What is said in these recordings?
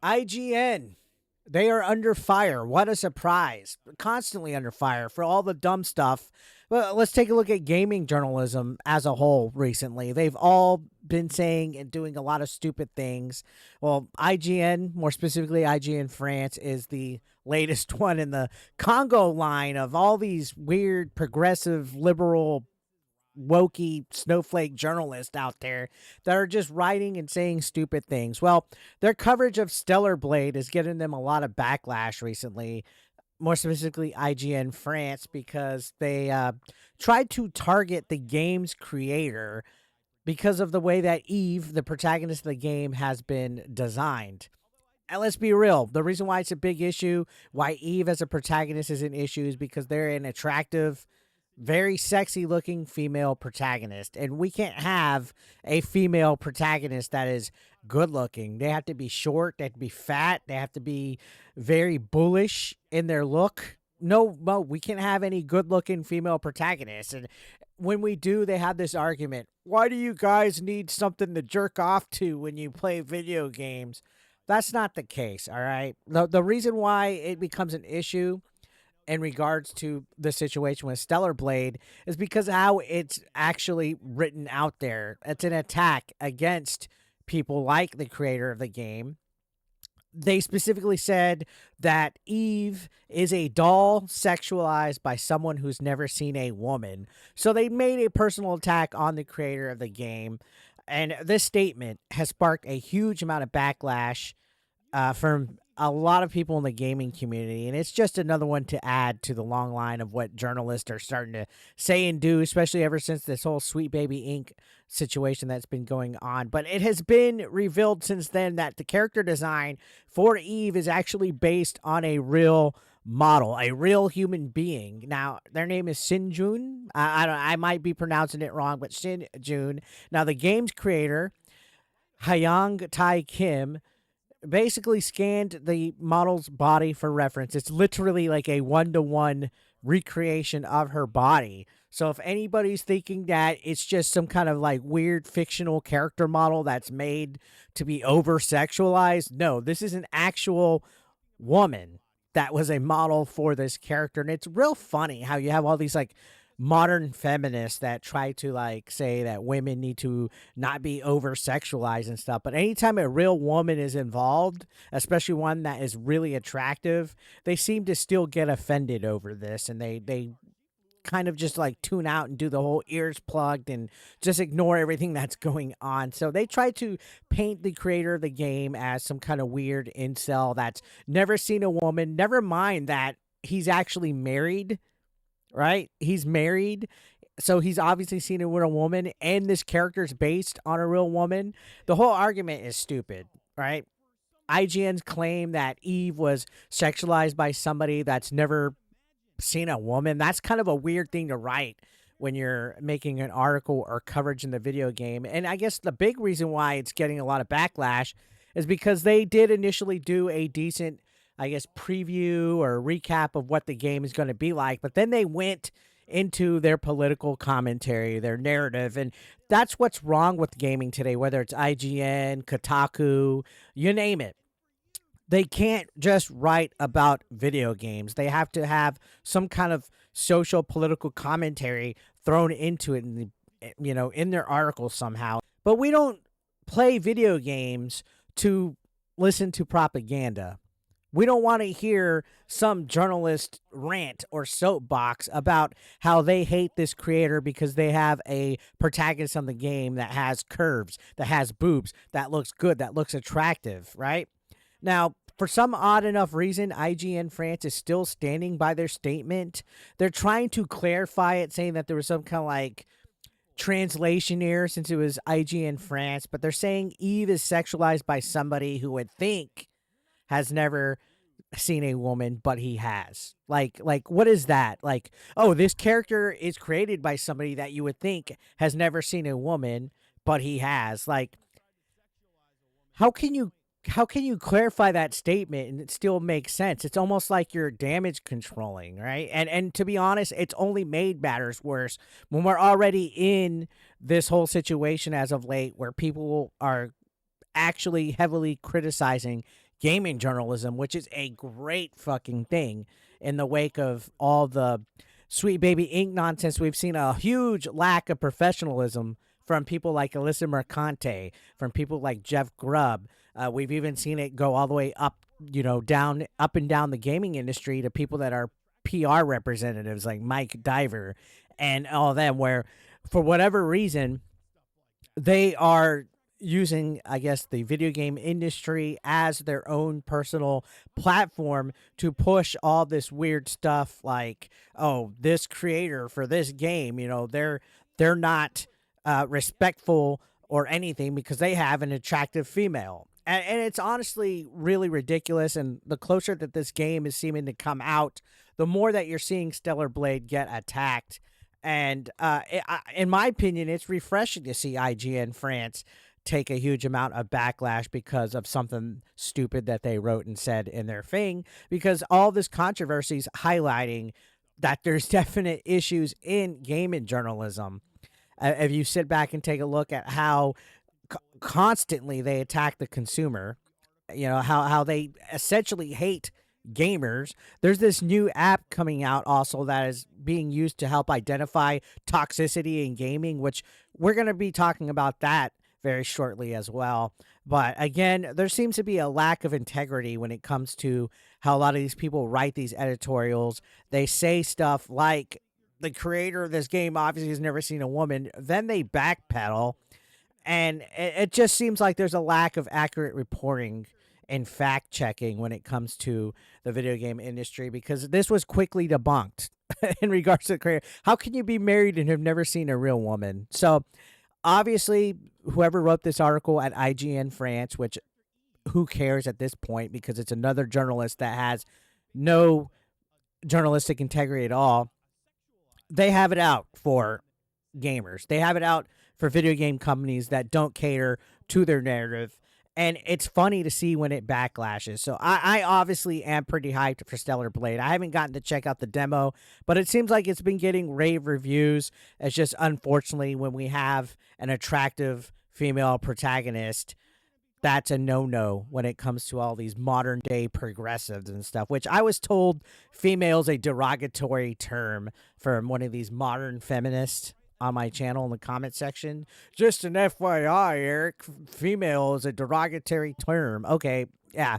IGN. They are under fire. What a surprise. Constantly under fire for all the dumb stuff. Well, let's take a look at gaming journalism as a whole recently. They've all been saying and doing a lot of stupid things. Well, IGN, more specifically IGN France, is the latest one in the Congo line of all these weird, progressive, liberal wokey snowflake journalists out there that are just writing and saying stupid things. Well, their coverage of Stellar Blade is getting them a lot of backlash recently, more specifically IGN France, because they tried to target the game's creator because of the way that Eve, the protagonist of the game, has been designed. And let's be real, the reason why it's a big issue, why Eve as a protagonist is an issue, is because they're an attractive, very sexy looking female protagonist, and we can't have a female protagonist that is good looking. They have to be short, they have to be fat, they have to be very bullish in their look. No, we can't have any good looking female protagonists. And when we do, they have this argument, why do you guys need something to jerk off to when you play video games? That's not the case. All right, the reason why it becomes an issue in regards to the situation with Stellar Blade is because how it's actually written out there. It's an attack against people like the creator of the game. They specifically said that Eve is a doll sexualized by someone who's never seen a woman. So they made a personal attack on the creator of the game. And this statement has sparked a huge amount of backlash from a lot of people in the gaming community, and it's just another one to add to the long line of what journalists are starting to say and do, especially ever since this whole Sweet Baby Inc. situation that's been going on. But it has been revealed since then that the character design for Eve is actually based on a real model, a real human being. Now, their name is Shin Jun. I might be pronouncing it wrong, but Shin Jun. Now, the game's creator, Hayang Tai Kim, basically scanned the model's body for reference. It's literally like a one-to-one recreation of her body. So if anybody's thinking that it's just some kind of like weird fictional character model that's made to be over-sexualized, no, this is an actual woman that was a model for this character. And it's real funny how you have all these like modern feminists that try to like say that women need to not be over sexualized and stuff, but anytime a real woman is involved, especially one that is really attractive, they seem to still get offended over this, and they kind of just like tune out and do the whole ears plugged and just ignore everything that's going on. So they try to paint the creator of the game as some kind of weird incel that's never seen a woman, never mind that he's actually married. Right? He's married, so he's obviously seen it with a woman, and this character is based on a real woman. The whole argument is stupid, right? IGN's claim that Eve was sexualized by somebody that's never seen a woman, that's kind of a weird thing to write when you're making an article or coverage in the video game. And I guess the big reason why it's getting a lot of backlash is because they did initially do a decent, I guess, preview or recap of what the game is going to be like, but then they went into their political commentary, their narrative, and that's what's wrong with gaming today, whether it's IGN, Kotaku, you name it. They can't just write about video games. They have to have some kind of social political commentary thrown into it in their articles somehow. But we don't play video games to listen to propaganda. We don't want to hear some journalist rant or soapbox about how they hate this creator because they have a protagonist on the game that has curves, that has boobs, that looks good, that looks attractive, right? Now, for some odd enough reason, IGN France is still standing by their statement. They're trying to clarify it, saying that there was some kind of like translation error since it was IGN France, but they're saying Eve is sexualized by somebody who would think has never seen a woman, but he has. Like what is that? Like, oh, this character is created by somebody that you would think has never seen a woman, but he has. Like, how can you clarify that statement and it still makes sense? It's almost like you're damage controlling, right? And to be honest, it's only made matters worse when we're already in this whole situation as of late where people are actually heavily criticizing gaming journalism, which is a great fucking thing in the wake of all the Sweet Baby Ink nonsense. We've seen a huge lack of professionalism from people like Alyssa Mercante, from people like Jeff Grubb. We've even seen it go all the way up, down, up and down the gaming industry to people that are PR representatives like Mike Diver and all of them, where for whatever reason, they are using, I guess, the video game industry as their own personal platform to push all this weird stuff like, oh, this creator for this game, they're not respectful or anything because they have an attractive female. And it's honestly really ridiculous. And the closer that this game is seeming to come out, the more that you're seeing Stellar Blade get attacked. And in my opinion, it's refreshing to see IGN France take a huge amount of backlash because of something stupid that they wrote and said in their thing, because all this controversy is highlighting that there's definite issues in gaming journalism. If you sit back and take a look at how constantly they attack the consumer, how they essentially hate gamers. There's this new app coming out also that is being used to help identify toxicity in gaming, which we're going to be talking about that very shortly as well. But again, there seems to be a lack of integrity when it comes to how a lot of these people write these editorials. They say stuff like, the creator of this game obviously has never seen a woman. Then they backpedal. And it just seems like there's a lack of accurate reporting and fact checking when it comes to the video game industry, because this was quickly debunked in regards to the creator. How can you be married and have never seen a real woman? So obviously, whoever wrote this article at IGN France, which who cares at this point, because it's another journalist that has no journalistic integrity at all, they have it out for gamers. They have it out for video game companies that don't cater to their narrative. And it's funny to see when it backlashes. So I obviously am pretty hyped for Stellar Blade. I haven't gotten to check out the demo, but it seems like it's been getting rave reviews. It's just unfortunately when we have an attractive female protagonist, that's a no-no when it comes to all these modern-day progressives and stuff, which I was told female's a derogatory term from one of these modern feminists on my channel in the comment section. Just an FYI, Eric, female is a derogatory term. Okay, yeah,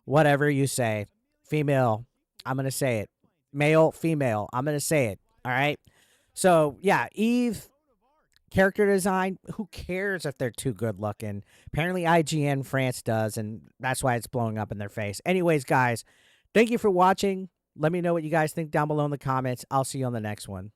whatever you say. Female, I'm going to say it. Male, female, I'm going to say it. All right? So, yeah, Eve, character design, who cares if they're too good looking? Apparently IGN France does, and that's why it's blowing up in their face. Anyways, guys, thank you for watching. Let me know what you guys think down below in the comments. I'll see you on the next one.